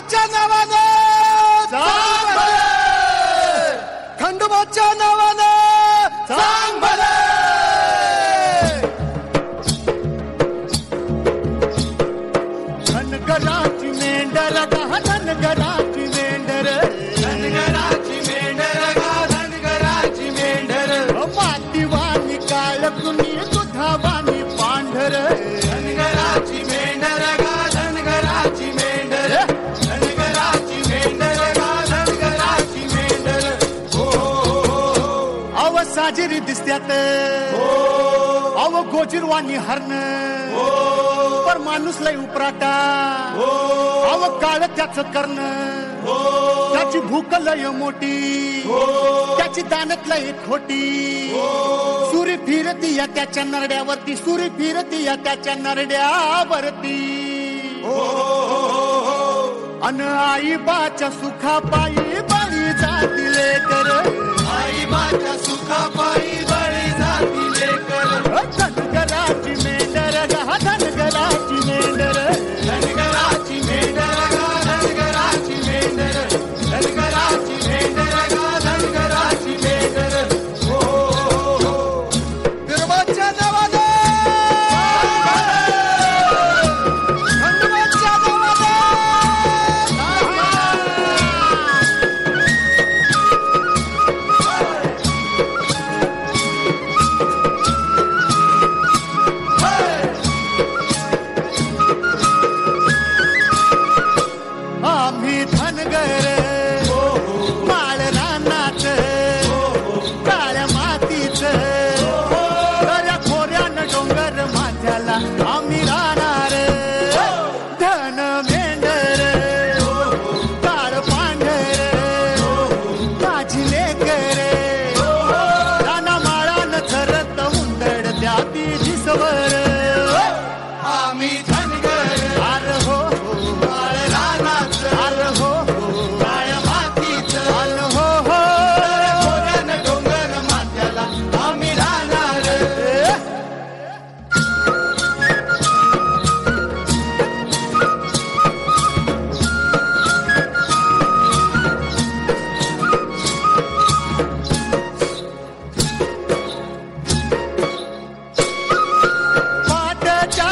खंडोबाच्या नावानं सांग भले, खंडोबाच्या नावानं सांग भले. धनगराची मेंढर गा धनगराची मेंढर, धनगराची मेंढर गा धनगराची मेंढर. मातीवानी काळकुनी दुधावानी पांढर, धनगराची मेंढर गा धनगराची मेंढर, धनगराची मेंढर गा धनगराची मेंढर. अव साजिरी दिसत्यात अव गोजीरवाणी हरण, पर माणूस लय उपराटा अव काळ त्याच कर्ण. त्याची भूक लय मोठी त्याची दानत लय खोटी. सुरी फिरती या त्याच्या नरड्यावरती, सुरी फिरती या त्याच्या नरड्यावरती. अन आई बाच्या सुखा पायी बळी जाती लेकर, आई बाच्या सुखा पायी बळी जाती लेकर. धनगराची मेंढर गा धनगराची मेंढर, धनगराची मेंढर गा धनगराची मेंढर, धनगराची मेंढर गा धनगराची मेंढर. खंडोबाच्या नावानं खंडोबाच्या नावानं. आम्ही धनगर माळ रानात काळ्या मातीच, खऱ्या खोऱ्यानं डोंगर माझ्याला आम्ही राहणार. धन मेंढर काळ पांढर माझी लेकर, राना माळान झरत उंदड द्याती दिसवर. आम्ही धनगर आर हो माळ रानात, आर हो काळ्या मातीच, आर हो खोऱ्यानं डोंगर माथ्याला आम्ही राहणार. पाटाच्या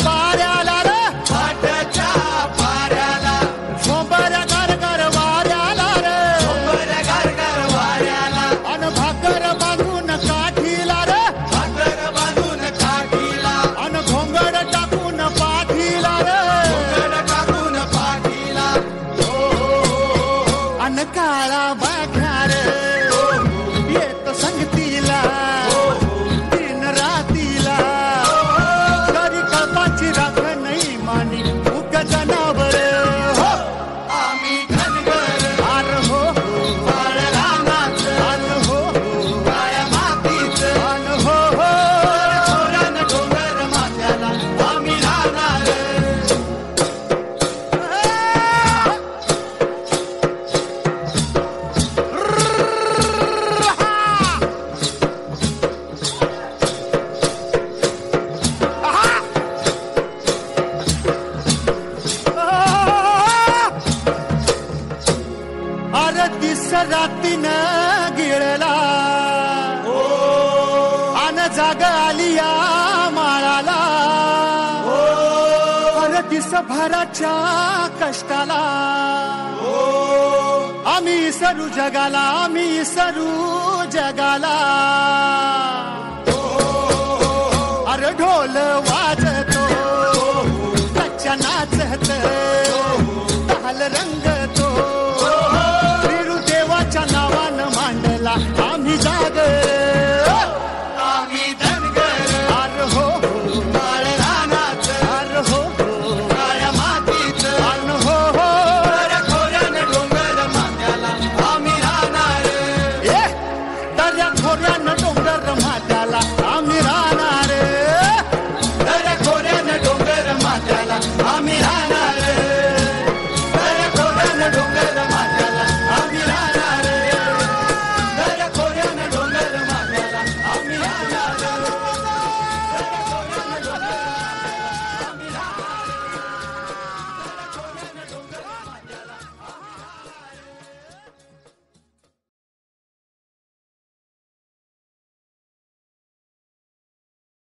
पाऱ्याला रे, पाटाच्या पाऱ्याला झोंबर गरगर वाऱ्याला रे, झोंबर गरगर वाऱ्याला. अन भाकर बांधून काठीला रे, भाकर बांधून काठीला. अन घोंगड टाकून पाठीला रे, घोंगड टाकून पाठीला. अन काळा बाघार येत संगतीला दिन रातीला. तरी कळपाची राख नाही मानी उग जनावर. आम्ही धनगर आर हो माळ रानात, आर हो काळ्या मातीच, आर हो खोऱ्यानं डोंगर माथ्याला आम्ही राहणार. अरे दिस रातीनं गिळला अन जाग आली या माळाला. अरे दिस भराच्या कष्टाला आम्ही इसरू जगाला, आम्ही इसरू जगाला. अरे ढोल वाजतो कच्च्या नाचत ताल रंग